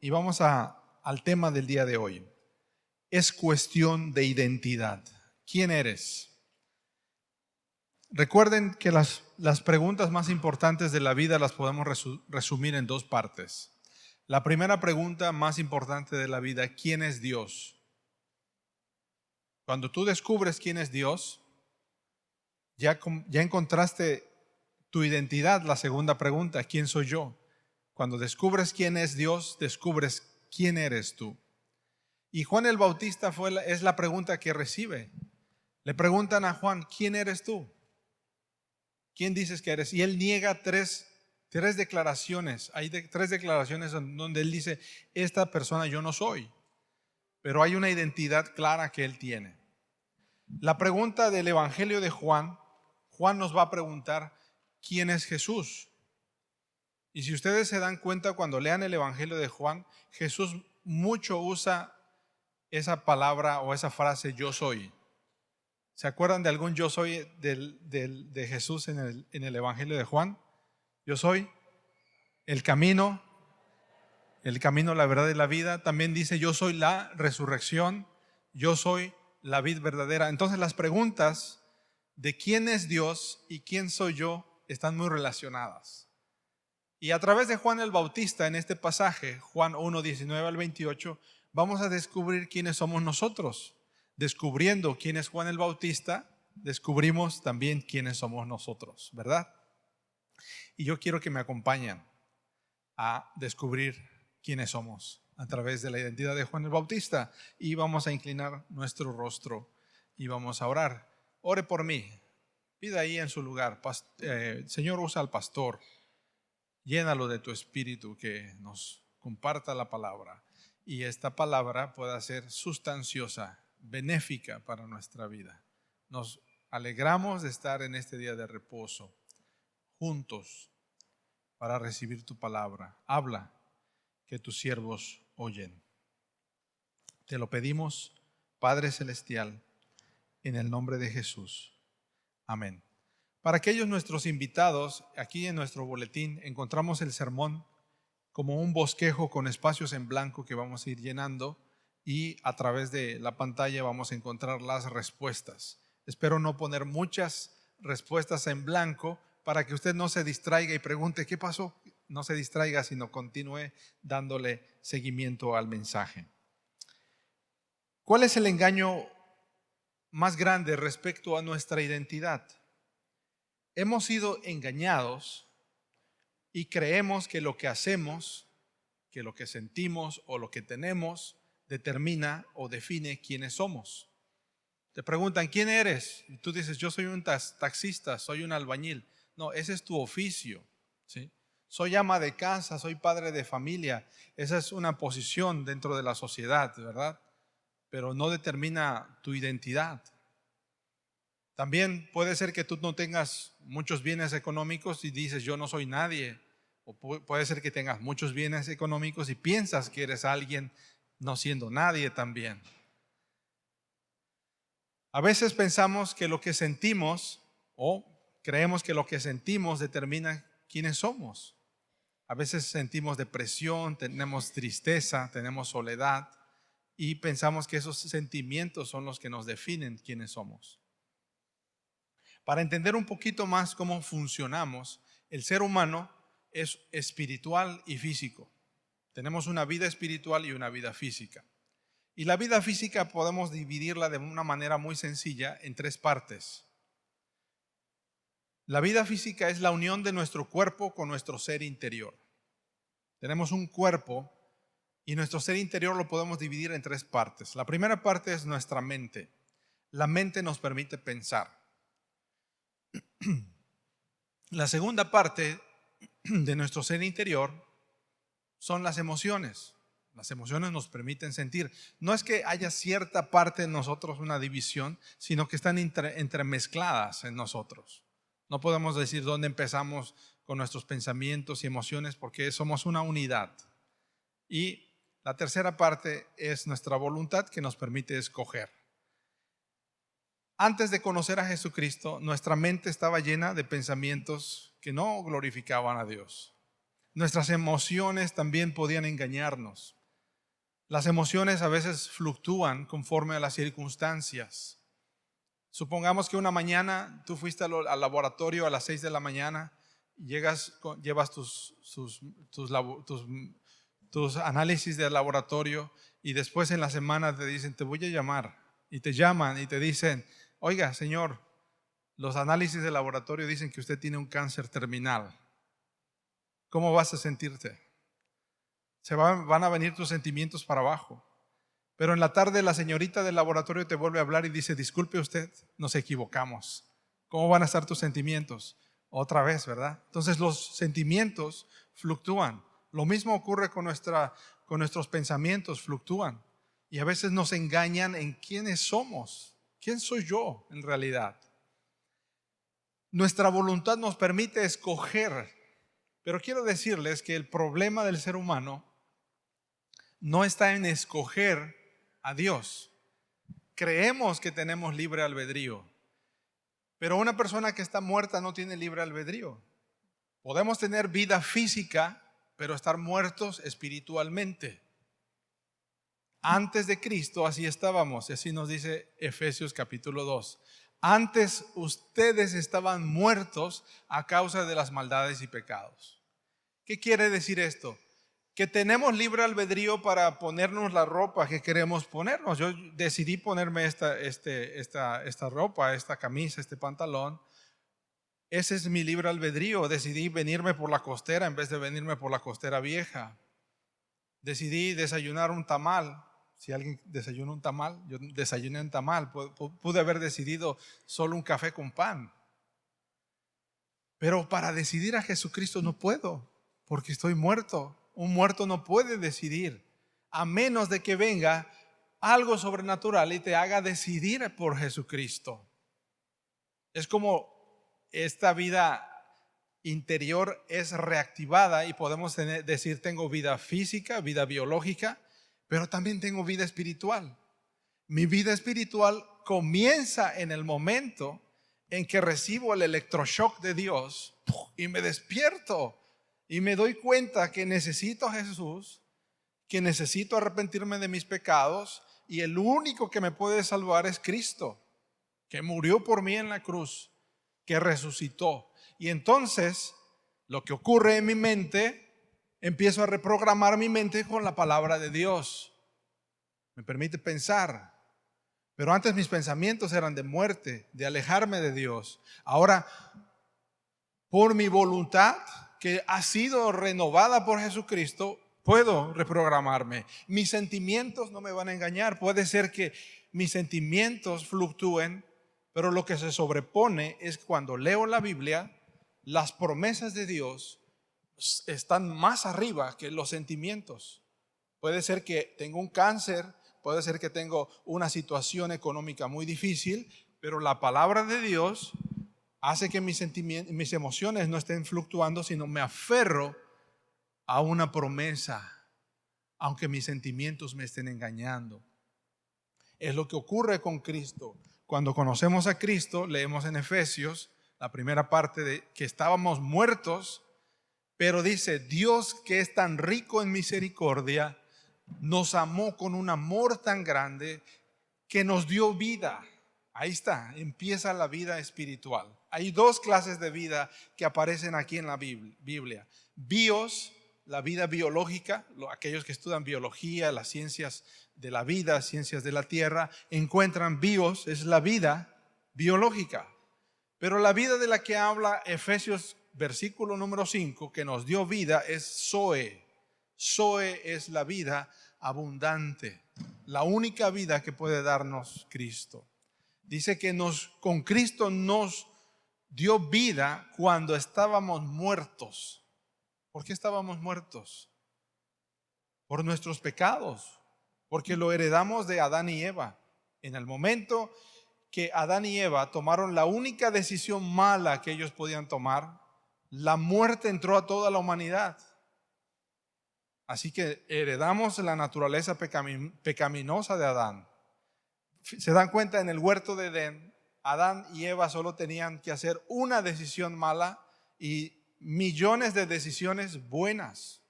y vamos al tema del día de hoy. Es cuestión de identidad. ¿Quién eres? Recuerden que las preguntas más importantes de la vida las podemos resumir en dos partes. La primera pregunta más importante de la vida: ¿quién es Dios? Cuando tú descubres quién es Dios, ya encontraste tu identidad. La segunda pregunta: ¿quién soy yo? Cuando descubres quién es Dios, descubres quién eres tú. Y Juan el Bautista es la pregunta que recibe. Le preguntan a Juan: ¿quién eres tú? ¿Quién dices que eres? Y él niega tres declaraciones. Hay tres declaraciones donde él dice: esta persona yo no soy. Pero hay una identidad clara que él tiene. La pregunta del Evangelio de Juan nos va a preguntar: ¿quién es Jesús? Y si ustedes se dan cuenta, cuando lean el Evangelio de Juan, Jesús mucho usa esa palabra o esa frase: yo soy. ¿Se acuerdan de algún yo soy de Jesús en el Evangelio de Juan? Yo soy el camino, la verdad y la vida. También dice: yo soy la resurrección, yo soy la vid verdadera. Entonces las preguntas de quién es Dios y quién soy yo están muy relacionadas. Y a través de Juan el Bautista, en este pasaje, Juan 1, 19 al 28, vamos a descubrir quiénes somos nosotros. Descubriendo quién es Juan el Bautista, descubrimos también quiénes somos nosotros, ¿verdad? Y yo quiero que me acompañen a descubrir quiénes somos a través de la identidad de Juan el Bautista. Y vamos a inclinar nuestro rostro y vamos a orar. Ore por mí. Pida ahí en su lugar: Señor, usa al pastor. Llénalo de tu espíritu, que nos comparta la palabra y esta palabra pueda ser sustanciosa, benéfica para nuestra vida. Nos alegramos de estar en este día de reposo juntos para recibir tu palabra. Habla, que tus siervos oyen. Te lo pedimos, Padre Celestial, en el nombre de Jesús. Amén. Para aquellos nuestros invitados, aquí en nuestro boletín encontramos el sermón como un bosquejo con espacios en blanco que vamos a ir llenando, y a través de la pantalla vamos a encontrar las respuestas. Espero no poner muchas respuestas en blanco para que usted no se distraiga y pregunte: ¿qué pasó? No se distraiga, sino continúe dándole seguimiento al mensaje. ¿Cuál es el engaño más grande respecto a nuestra identidad? Hemos sido engañados y creemos que lo que hacemos, que lo que sentimos o lo que tenemos determina o define quiénes somos. Te preguntan: ¿quién eres? Y tú dices: yo soy un taxista, soy un albañil. No, ese es tu oficio, ¿sí? Soy ama de casa, soy padre de familia. Esa es una posición dentro de la sociedad, ¿verdad? Pero no determina tu identidad. También puede ser que tú no tengas muchos bienes económicos y dices: yo no soy nadie. O puede ser que tengas muchos bienes económicos y piensas que eres alguien, no siendo nadie también. A veces pensamos que lo que sentimos, o creemos que lo que sentimos determina quiénes somos. A veces sentimos depresión, tenemos tristeza, tenemos soledad, y pensamos que esos sentimientos son los que nos definen quiénes somos. Para entender un poquito más cómo funcionamos, el ser humano es espiritual y físico. Tenemos una vida espiritual y una vida física. Y la vida física podemos dividirla de una manera muy sencilla en tres partes. La vida física es la unión de nuestro cuerpo con nuestro ser interior. Tenemos un cuerpo y nuestro ser interior lo podemos dividir en tres partes. La primera parte es nuestra mente. La mente nos permite pensar. La segunda parte de nuestro ser interior son las emociones. Las emociones nos permiten sentir. No es que haya cierta parte de nosotros una división, sino que están entremezcladas en nosotros. No podemos decir dónde empezamos con nuestros pensamientos y emociones, porque somos una unidad. Y la tercera parte es nuestra voluntad, que nos permite escoger. Antes de conocer a Jesucristo, nuestra mente estaba llena de pensamientos que no glorificaban a Dios. Nuestras emociones también podían engañarnos. Las emociones a veces fluctúan conforme a las circunstancias. Supongamos que una mañana tú fuiste al laboratorio a las 6 de la mañana, y llevas tus análisis del laboratorio, y después en la semana te dicen, te voy a llamar, y te llaman y te dicen, oiga, señor, los análisis del laboratorio dicen que usted tiene un cáncer terminal. ¿Cómo vas a sentirte? Van a venir tus sentimientos para abajo. Pero en la tarde la señorita del laboratorio te vuelve a hablar y dice, disculpe usted, nos equivocamos. ¿Cómo van a estar tus sentimientos? Otra vez, ¿verdad? Entonces los sentimientos fluctúan. Lo mismo ocurre con nuestros pensamientos, fluctúan. Y a veces nos engañan en quiénes somos. ¿Quién soy yo en realidad? Nuestra voluntad nos permite escoger. Pero quiero decirles que el problema del ser humano no está en escoger a Dios. Creemos que tenemos libre albedrío, pero una persona que está muerta no tiene libre albedrío. Podemos tener vida física, pero estar muertos espiritualmente. Antes de Cristo así estábamos, y así nos dice Efesios capítulo 2. Antes ustedes estaban muertos a causa de las maldades y pecados. ¿Qué quiere decir esto? Que tenemos libre albedrío para ponernos la ropa que queremos ponernos. Yo decidí ponerme esta ropa, esta camisa, este pantalón. Ese es mi libre albedrío. Decidí venirme por la costera en vez de venirme por la costera vieja. Decidí desayunar un tamal. Si alguien desayuna un tamal, yo desayuné un tamal. Pude haber decidido solo un café con pan. Pero para decidir a Jesucristo no puedo, porque estoy muerto. Un muerto no puede decidir, a menos de que venga algo sobrenatural y te haga decidir por Jesucristo. Es como esta vida interior es reactivada y podemos decir, tengo vida física, vida biológica, pero también tengo vida espiritual. Mi vida espiritual comienza en el momento en que recibo el electroshock de Dios y me despierto. Y me doy cuenta que necesito a Jesús, que necesito arrepentirme de mis pecados, y el único que me puede salvar es Cristo, que murió por mí en la cruz, que resucitó. Y entonces lo que ocurre en mi mente, empiezo a reprogramar mi mente con la palabra de Dios. Me permite pensar. Pero antes mis pensamientos eran de muerte, de alejarme de Dios. Ahora, por mi voluntad, que ha sido renovada por Jesucristo, puedo reprogramarme. Mis sentimientos no me van a engañar. Puede ser que mis sentimientos fluctúen, pero lo que se sobrepone es cuando leo la Biblia, las promesas de Dios están más arriba que los sentimientos. Puede ser que tengo un cáncer, puede ser que tengo una situación económica muy difícil, pero la palabra de Dios hace que mis emociones no estén fluctuando, sino me aferro a una promesa, aunque mis sentimientos me estén engañando. Es lo que ocurre con Cristo. Cuando conocemos a Cristo, leemos en Efesios, la primera parte, de que estábamos muertos, pero dice, Dios, que es tan rico en misericordia, nos amó con un amor tan grande que nos dio vida. Ahí está, empieza la vida espiritual. Hay dos clases de vida que aparecen aquí en la Biblia. Bios, la vida biológica, aquellos que estudian biología, las ciencias de la vida, ciencias de la tierra, encuentran bios, es la vida biológica. Pero la vida de la que habla Efesios versículo número 5, que nos dio vida, es Zoe. Zoe es la vida abundante, la única vida que puede darnos Cristo. Dice que con Cristo nos dio vida cuando estábamos muertos. ¿Por qué estábamos muertos? Por nuestros pecados, porque lo heredamos de Adán y Eva. En el momento que Adán y Eva tomaron la única decisión mala que ellos podían tomar, la muerte entró a toda la humanidad. Así que heredamos la naturaleza pecaminosa de Adán. Se dan cuenta, en el huerto de Edén, Adán y Eva solo tenían que hacer una decisión mala y millones de decisiones buenas.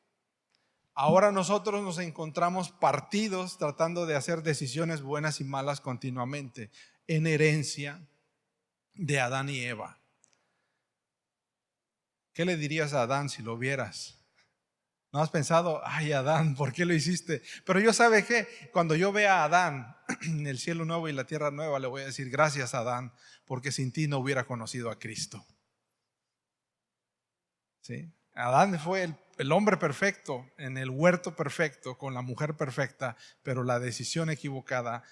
Ahora nosotros nos encontramos partidos tratando de hacer decisiones buenas y malas continuamente, en herencia de Adán y Eva. ¿Qué le dirías a Adán si lo vieras? ¿No has pensado, ay Adán, ¿por qué lo hiciste? Pero yo sabe que cuando yo vea a Adán en el cielo nuevo y la tierra nueva, le voy a decir, gracias Adán, porque sin ti no hubiera conocido a Cristo. ¿Sí? Adán fue el hombre perfecto en el huerto perfecto con la mujer perfecta, pero la decisión equivocada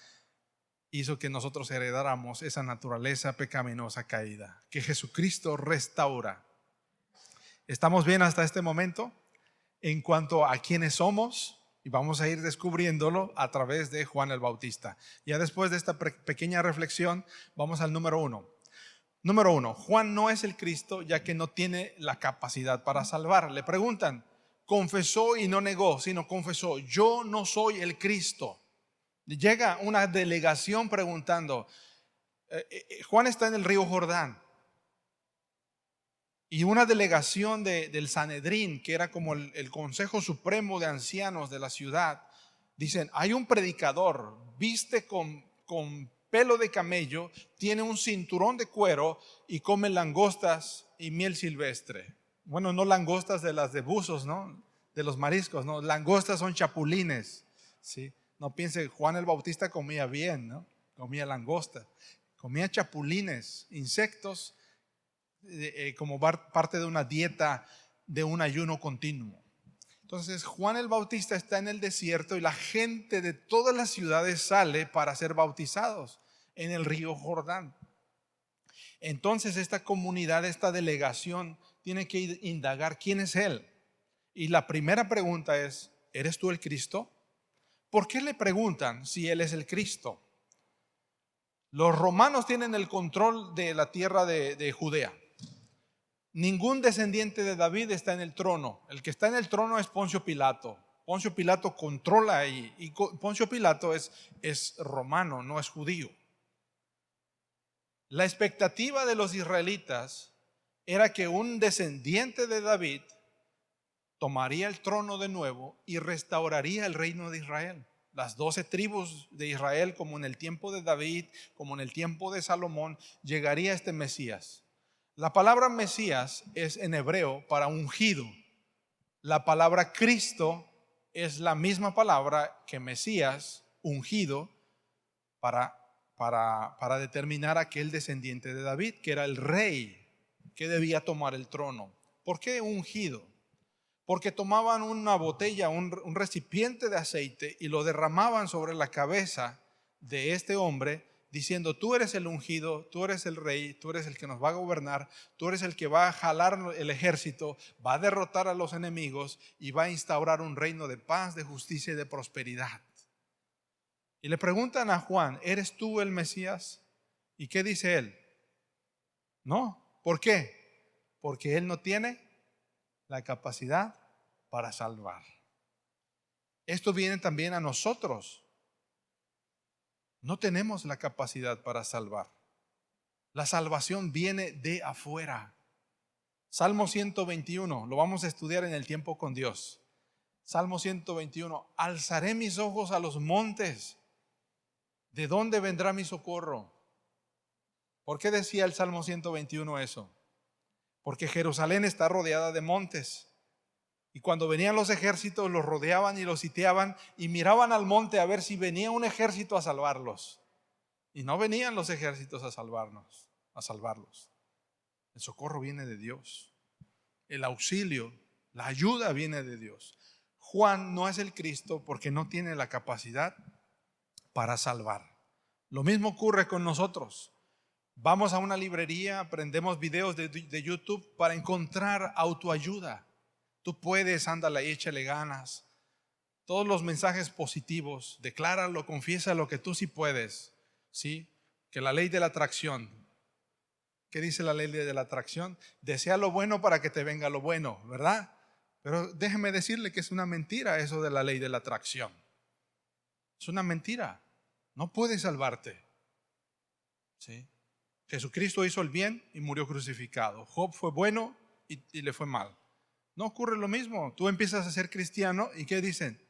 hizo que nosotros heredáramos esa naturaleza pecaminosa caída, que Jesucristo restaura. ¿Estamos bien hasta este momento? En cuanto a quiénes somos, y vamos a ir descubriéndolo a través de Juan el Bautista. Ya después de esta pequeña reflexión, vamos al número 1. Número 1, Juan no es el Cristo ya que no tiene la capacidad para salvar. Le preguntan, confesó y no negó, sino confesó, yo no soy el Cristo. Llega una delegación preguntando, Juan está en el río Jordán. Y una delegación del Sanedrín, que era como el Consejo Supremo de Ancianos de la ciudad, dicen, hay un predicador, viste con pelo de camello, tiene un cinturón de cuero y come langostas y miel silvestre. Bueno, no langostas de las de buzos, ¿no? De los mariscos, ¿no? Langostas son chapulines, ¿sí? No piense, Juan el Bautista comía bien, ¿no? Comía langosta, comía chapulines, insectos, como parte de una dieta de un ayuno continuo. Entonces Juan el Bautista está en el desierto y la gente de todas las ciudades sale para ser bautizados en el río Jordán. Entonces esta comunidad, esta delegación tiene que indagar quién es él. Y la primera pregunta es, ¿eres tú el Cristo? ¿Por qué le preguntan si él es el Cristo? Los romanos tienen el control de la tierra de Judea. Ningún descendiente de David está en el trono. El que está en el trono es Poncio Pilato. Poncio Pilato controla ahí. Y Poncio Pilato es romano, no es judío. La expectativa de los israelitas era que un descendiente de David tomaría el trono de nuevo y restauraría el reino de Israel. Las 12 tribus de Israel, como en el tiempo de David, como en el tiempo de Salomón, llegaría este Mesías. La palabra Mesías es en hebreo para ungido. La palabra Cristo es la misma palabra que Mesías, ungido, para determinar aquel descendiente de David, que era el rey que debía tomar el trono. ¿Por qué ungido? Porque tomaban una botella, un recipiente de aceite y lo derramaban sobre la cabeza de este hombre, diciendo, tú eres el ungido, tú eres el rey, tú eres el que nos va a gobernar, tú eres el que va a jalar el ejército, va a derrotar a los enemigos y va a instaurar un reino de paz, de justicia y de prosperidad. Y le preguntan a Juan, ¿eres tú el Mesías? ¿Y qué dice él? No. ¿Por qué? Porque él no tiene la capacidad para salvar. Esto viene también a nosotros. No tenemos la capacidad para salvar. La salvación viene de afuera. Salmo 121, lo vamos a estudiar en el tiempo con Dios. Salmo 121, alzaré mis ojos a los montes. ¿De dónde vendrá mi socorro? ¿Por qué decía el Salmo 121 eso? Porque Jerusalén está rodeada de montes. Y cuando venían los ejércitos, los rodeaban y los sitiaban y miraban al monte a ver si venía un ejército a salvarlos. Y no venían los ejércitos a salvarlos. El socorro viene de Dios. El auxilio, la ayuda viene de Dios. Juan no es el Cristo porque no tiene la capacidad para salvar. Lo mismo ocurre con nosotros. Vamos a una librería, aprendemos videos de YouTube para encontrar autoayuda. Tú puedes, ándale, échale ganas. Todos los mensajes positivos, decláralo, confiesa lo que tú sí puedes. ¿Sí? Que la ley de la atracción. ¿Qué dice la ley de la atracción? Desea lo bueno para que te venga lo bueno, ¿verdad? Pero déjeme decirle que es una mentira eso de la ley de la atracción. Es una mentira. No puede salvarte. ¿Sí? Jesucristo hizo el bien y murió crucificado. Job fue bueno y le fue mal. No ocurre lo mismo. Tú empiezas a ser cristiano y ¿qué dicen?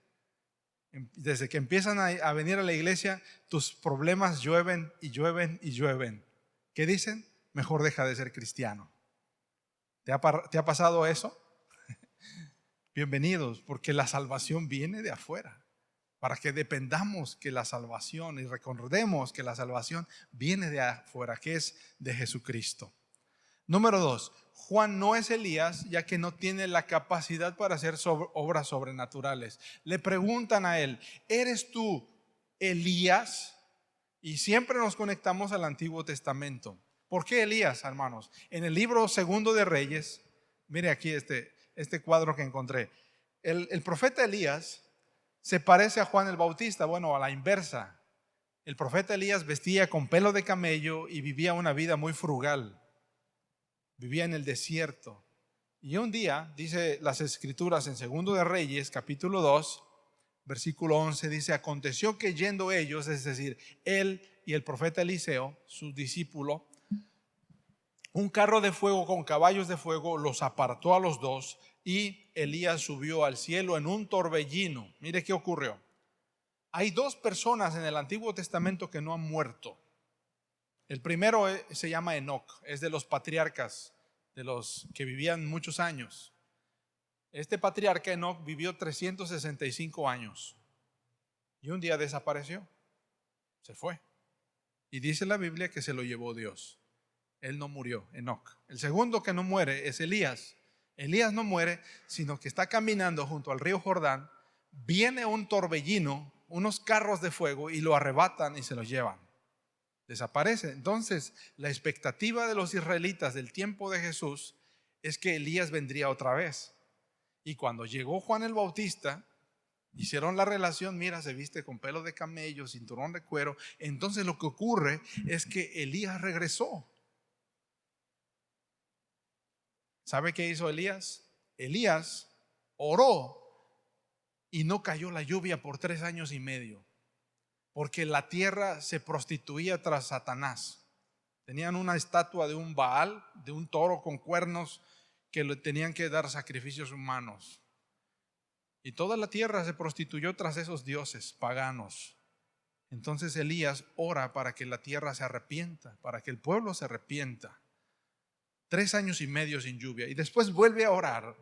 Desde que empiezan a venir a la iglesia, tus problemas llueven y llueven y llueven. ¿Qué dicen? Mejor deja de ser cristiano. ¿Te ha pasado eso? Bienvenidos, porque la salvación viene de afuera. Para que dependamos que la salvación y recordemos que la salvación viene de afuera, que es de Jesucristo. Número 2, Juan no es Elías, ya que no tiene la capacidad para hacer obras sobrenaturales. Le preguntan a él, ¿eres tú Elías? Y siempre nos conectamos al Antiguo Testamento. ¿Por qué Elías, hermanos? En el libro segundo de Reyes, mire aquí este cuadro que encontré. El profeta Elías se parece a Juan el Bautista, bueno, a la inversa. El profeta Elías vestía con pelo de camello y vivía una vida muy frugal. Vivía en el desierto. Y un día, dice las Escrituras en Segundo de Reyes, capítulo 2, versículo 11, dice, aconteció que yendo ellos, es decir, él y el profeta Eliseo, su discípulo, un carro de fuego con caballos de fuego los apartó a los dos y Elías subió al cielo en un torbellino. Mire qué ocurrió. Hay dos personas en el Antiguo Testamento que no han muerto. El primero se llama Enoc, es de los patriarcas, de los que vivían muchos años. Este patriarca Enoc vivió 365 años y un día desapareció, se fue. Y dice la Biblia que se lo llevó Dios. Él no murió, Enoc. El segundo que no muere es Elías. Elías no muere, sino que está caminando junto al río Jordán. Viene un torbellino, unos carros de fuego y lo arrebatan y se lo llevan. Desaparece. Entonces, la expectativa de los israelitas del tiempo de Jesús es que Elías vendría otra vez. Y cuando llegó Juan el Bautista, hicieron la relación, mira, se viste con pelo de camello, cinturón de cuero. Entonces lo que ocurre es que Elías regresó. ¿Sabe qué hizo Elías? Elías oró y no cayó la lluvia por 3 años y medio. Porque la tierra se prostituía tras Satanás. Tenían una estatua de un Baal, de un toro con cuernos, que le tenían que dar sacrificios humanos. Y toda la tierra se prostituyó tras esos dioses paganos. Entonces Elías ora para que la tierra se arrepienta, para que el pueblo se arrepienta. 3 años y medio sin lluvia. Y después vuelve a orar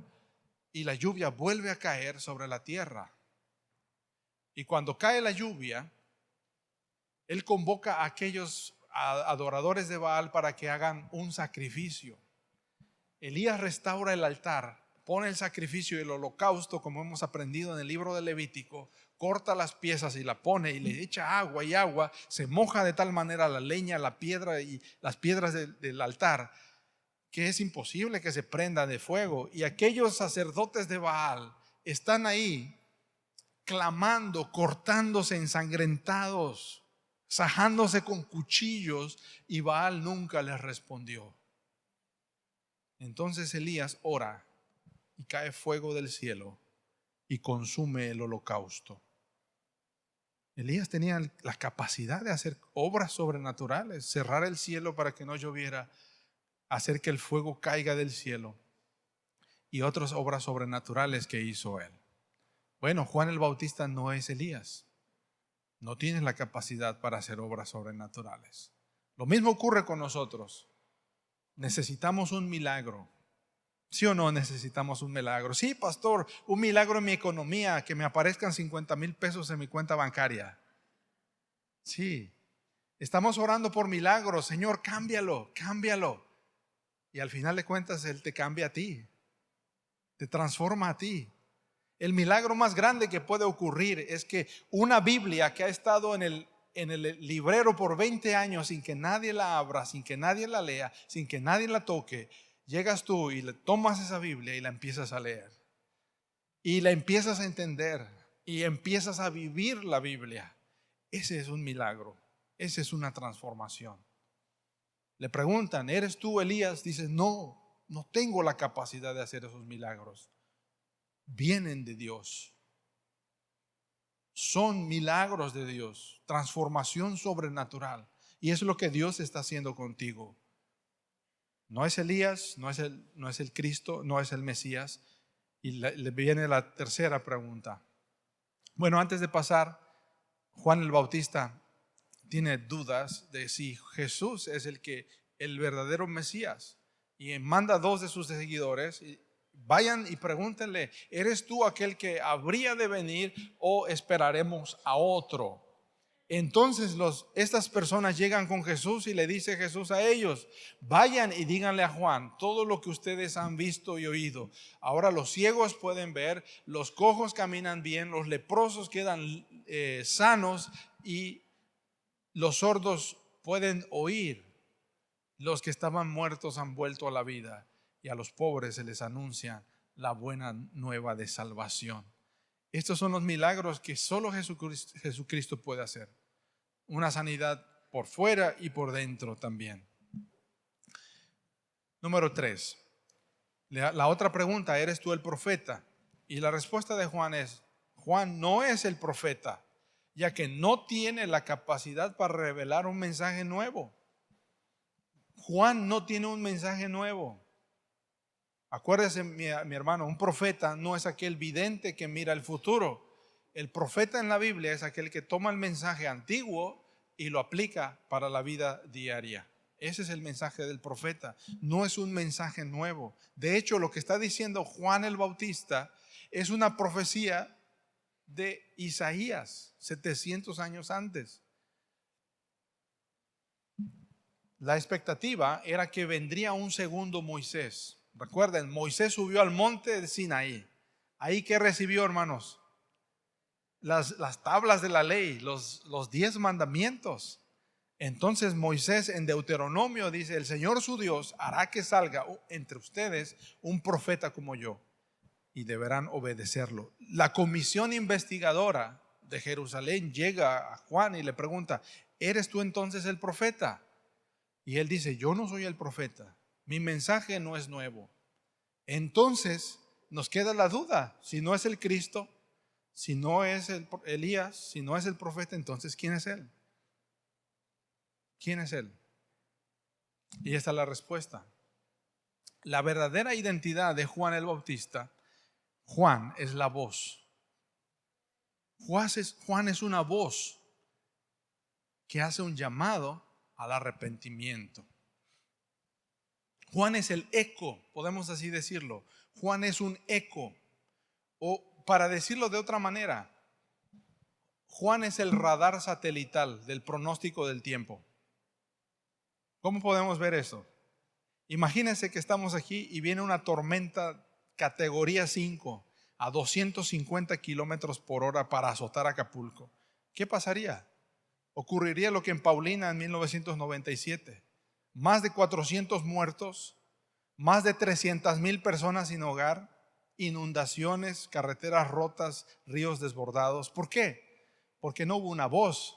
y la lluvia vuelve a caer sobre la tierra. Y cuando cae la lluvia, él convoca a aquellos adoradores de Baal para que hagan un sacrificio. Elías restaura el altar, pone el sacrificio y el holocausto, como hemos aprendido en el libro de Levítico, corta las piezas y la pone y le echa agua y agua, se moja de tal manera la leña, la piedra y las piedras del altar, que es imposible que se prenda de fuego. Y aquellos sacerdotes de Baal están ahí clamando, cortándose ensangrentados, sajándose con cuchillos, y Baal nunca les respondió. Entonces Elías ora y cae fuego del cielo y consume el holocausto. Elías tenía la capacidad de hacer obras sobrenaturales, cerrar el cielo para que no lloviera, hacer que el fuego caiga del cielo y otras obras sobrenaturales que hizo él. Bueno, Juan el Bautista no es Elías. No tiene la capacidad para hacer obras sobrenaturales. Lo mismo ocurre con nosotros. Necesitamos un milagro. ¿Sí o no necesitamos un milagro? Sí, pastor, un milagro en mi economía, que me aparezcan 50,000 pesos en mi cuenta bancaria. Sí, estamos orando por milagros. Señor, cámbialo, cámbialo. Y al final de cuentas, Él te cambia a ti, te transforma a ti. El milagro más grande que puede ocurrir es que una Biblia que ha estado en el librero por 20 años sin que nadie la abra, sin que nadie la lea, sin que nadie la toque, llegas tú y le tomas esa Biblia y la empiezas a leer. Y la empiezas a entender y empiezas a vivir la Biblia. Ese es un milagro, esa es una transformación. Le preguntan, ¿eres tú Elías? Dices, no, no tengo la capacidad de hacer esos milagros. Vienen de Dios. Son milagros de Dios, transformación sobrenatural. Y es lo que Dios está haciendo contigo. No es Elías, no es el Cristo, no es el Mesías. Y le viene la tercera pregunta. Bueno, antes de pasar, Juan el Bautista tiene dudas de si Jesús es el verdadero Mesías. Y manda a 2 de sus seguidores, y vayan y pregúntenle, ¿eres tú aquel que habría de venir o esperaremos a otro? Entonces estas personas llegan con Jesús y le dice Jesús a ellos, vayan y díganle a Juan todo lo que ustedes han visto y oído. Ahora los ciegos pueden ver, los cojos caminan bien, los leprosos quedan sanos y los sordos pueden oír. Los que estaban muertos han vuelto a la vida y a los pobres se les anuncia la buena nueva de salvación. Estos son los milagros que solo Jesucristo puede hacer. Una sanidad por fuera y por dentro también. Número 3. La otra pregunta, ¿eres tú el profeta? Y la respuesta de Juan es, Juan no es el profeta, ya que no tiene la capacidad para revelar un mensaje nuevo. Juan no tiene un mensaje nuevo. Acuérdese, mi hermano, un profeta no es aquel vidente que mira el futuro. El profeta en la Biblia es aquel que toma el mensaje antiguo y lo aplica para la vida diaria. Ese es el mensaje del profeta, no es un mensaje nuevo. De hecho, lo que está diciendo Juan el Bautista es una profecía de Isaías, 700 años antes. La expectativa era que vendría un segundo Moisés. Recuerden, Moisés subió al monte de Sinaí. Ahí que recibió, hermanos, las tablas de la ley, los 10 mandamientos. Entonces Moisés en Deuteronomio dice, el Señor su Dios hará que salga entre ustedes un profeta como yo y deberán obedecerlo. La comisión investigadora de Jerusalén llega a Juan y le pregunta, ¿eres tú entonces el profeta? Y él dice, yo no soy el profeta, mi mensaje no es nuevo. Entonces nos queda la duda, si no es el Cristo, si no es el Elías, si no es el profeta, entonces ¿quién es él? ¿Quién es él? Y esta es la respuesta. La verdadera identidad de Juan el Bautista, Juan es la voz. Juan es una voz que hace un llamado al arrepentimiento. Juan es el eco, podemos así decirlo. Juan es un eco. O para decirlo de otra manera, Juan es el radar satelital del pronóstico del tiempo. ¿Cómo podemos ver eso? Imagínense que estamos aquí y viene una tormenta categoría 5 a 250 kilómetros por hora para azotar Acapulco. ¿Qué pasaría? Ocurriría lo que en Paulina en 1997. Más de 400 muertos, más de 300,000 personas sin hogar, inundaciones, carreteras rotas, ríos desbordados. ¿Por qué? Porque no hubo una voz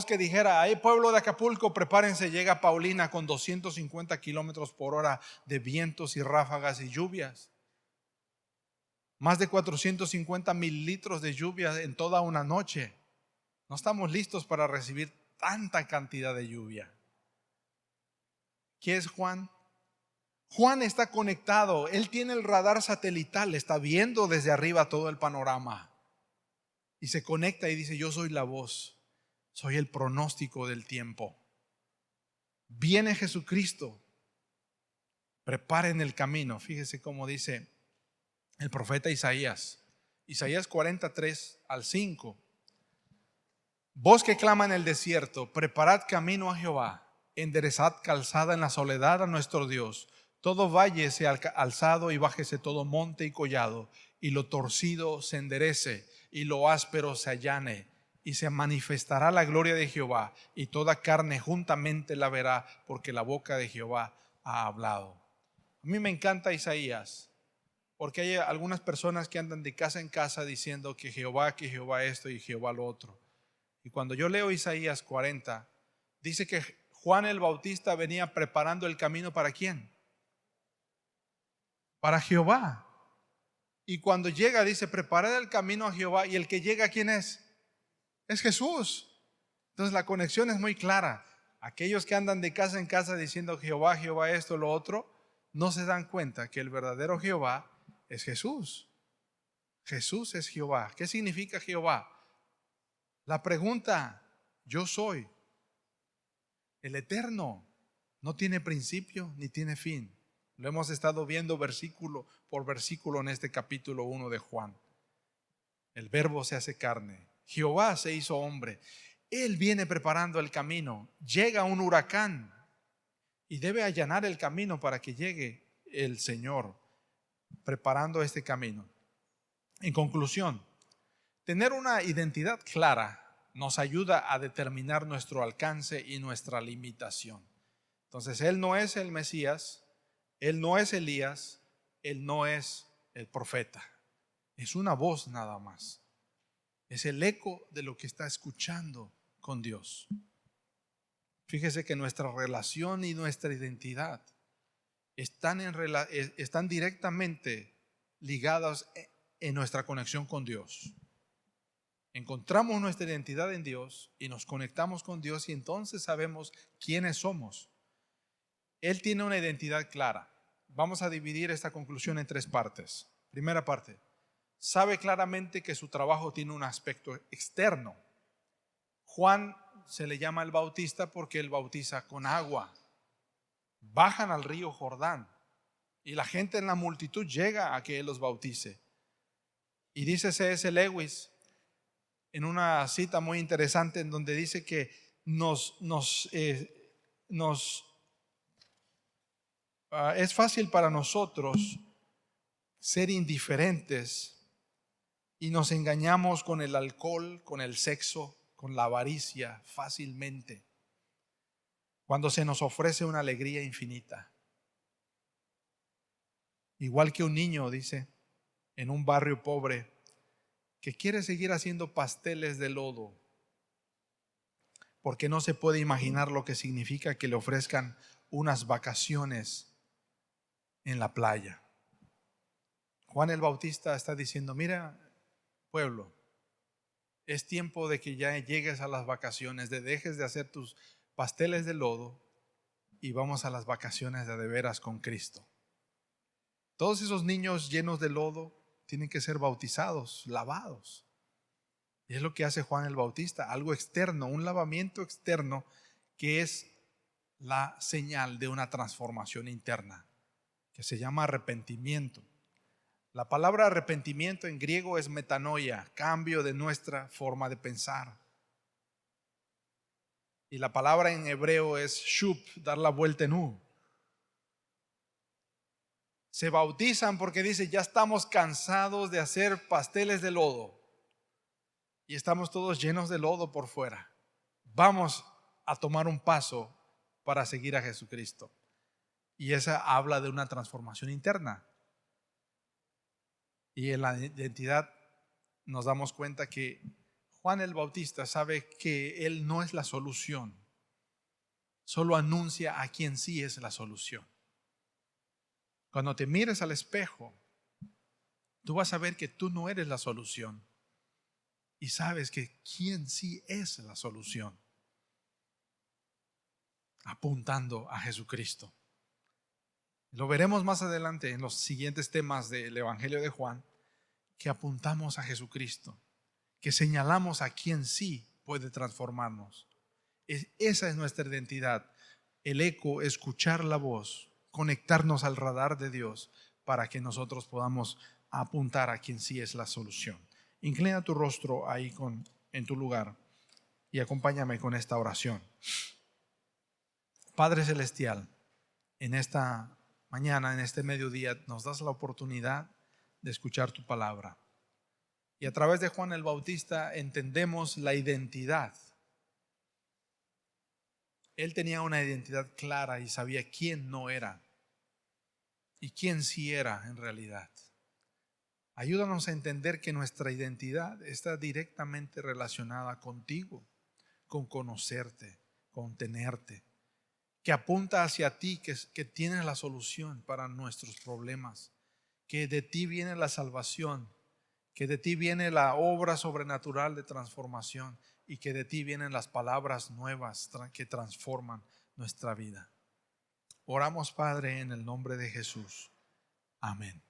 que dijera, ay pueblo de Acapulco, prepárense, llega Paulina con 250 kilómetros por hora de vientos y ráfagas y lluvias. Más de 450 mililitros de lluvia en toda una noche. No estamos listos para recibir tanta cantidad de lluvia. ¿Qué es Juan? Juan está conectado, él tiene el radar satelital, está viendo desde arriba todo el panorama. Y se conecta y dice, yo soy la voz, soy el pronóstico del tiempo. Viene Jesucristo, preparen el camino. Fíjese cómo dice el profeta Isaías. Isaías 43:5. Voz que clama en el desierto, preparad camino a Jehová, enderezad calzada en la soledad a nuestro Dios. Todo valle sea alzado y bájese todo monte y collado, y lo torcido se enderece y lo áspero se allane, y se manifestará la gloria de Jehová, y toda carne juntamente la verá, porque la boca de Jehová ha hablado. A mí me encanta Isaías, porque hay algunas personas que andan de casa en casa diciendo que Jehová esto y Jehová lo otro. Y cuando yo leo Isaías 40, dice que Juan el Bautista venía preparando el camino ¿para quién? Para Jehová. Y cuando llega dice, preparad el camino a Jehová, y el que llega ¿quién es? Es Jesús. Entonces la conexión es muy clara. Aquellos que andan de casa en casa diciendo Jehová, Jehová esto, lo otro, no se dan cuenta que el verdadero Jehová es Jesús. Jesús es Jehová. ¿Qué significa Jehová? La pregunta, yo soy el eterno, no tiene principio ni tiene fin. Lo hemos estado viendo versículo por versículo en este capítulo 1 de Juan. El verbo se hace carne. Jehová se hizo hombre. Él viene preparando el camino. Llega un huracán y debe allanar el camino para que llegue el Señor preparando este camino. En conclusión, tener una identidad clara nos ayuda a determinar nuestro alcance y nuestra limitación. Entonces, Él no es el Mesías, Él no es Elías, Él no es el profeta. Es una voz nada más. Es el eco de lo que está escuchando con Dios. Fíjese que nuestra relación y nuestra identidad están directamente ligadas en nuestra conexión con Dios. Encontramos nuestra identidad en Dios y nos conectamos con Dios y entonces sabemos quiénes somos. Él tiene una identidad clara. Vamos a dividir esta conclusión en 3 partes. Primera parte, sabe claramente que su trabajo tiene un aspecto externo. Juan se le llama el Bautista porque él bautiza con agua. Bajan al río Jordán y la gente en la multitud llega a que él los bautice. Y dice C.S. Lewis en una cita muy interesante en donde dice que es fácil para nosotros ser indiferentes y nos engañamos con el alcohol, con el sexo, con la avaricia fácilmente cuando se nos ofrece una alegría infinita. Igual que un niño, dice, en un barrio pobre que quiere seguir haciendo pasteles de lodo porque no se puede imaginar lo que significa que le ofrezcan unas vacaciones en la playa. Juan el Bautista está diciendo, mira, pueblo, es tiempo de que ya llegues a las vacaciones, de dejes de hacer tus pasteles de lodo y vamos a las vacaciones de veras con Cristo. Todos esos niños llenos de lodo tienen que ser bautizados, lavados. Y es lo que hace Juan el Bautista, algo externo, un lavamiento externo que es la señal de una transformación interna, que se llama arrepentimiento. La palabra arrepentimiento en griego es metanoia, cambio de nuestra forma de pensar. Y la palabra en hebreo es shup, dar la vuelta en U. Se bautizan porque dice, ya estamos cansados de hacer pasteles de lodo y estamos todos llenos de lodo por fuera. Vamos a tomar un paso para seguir a Jesucristo. Y esa habla de una transformación interna. Y en la identidad nos damos cuenta que Juan el Bautista sabe que él no es la solución, solo anuncia a quien sí es la solución. Cuando te mires al espejo, tú vas a ver que tú no eres la solución y sabes que quien sí es la solución, apuntando a Jesucristo. Lo veremos más adelante en los siguientes temas del Evangelio de Juan, que apuntamos a Jesucristo, que señalamos a quien sí puede transformarnos. Esa es nuestra identidad. El eco, escuchar la voz, conectarnos al radar de Dios para que nosotros podamos apuntar a quien sí es la solución. Inclina tu rostro ahí en tu lugar y acompáñame con esta oración. Padre Celestial, en esta mañana, en este mediodía, nos das la oportunidad de escuchar tu palabra. Y a través de Juan el Bautista entendemos la identidad. Él tenía una identidad clara y sabía quién no era y quién sí era en realidad. Ayúdanos a entender que nuestra identidad está directamente relacionada contigo, con conocerte, con tenerte, que apunta hacia ti, que tienes la solución para nuestros problemas, que de ti viene la salvación, que de ti viene la obra sobrenatural de transformación y que de ti vienen las palabras nuevas que transforman nuestra vida. Oramos, Padre, en el nombre de Jesús. Amén.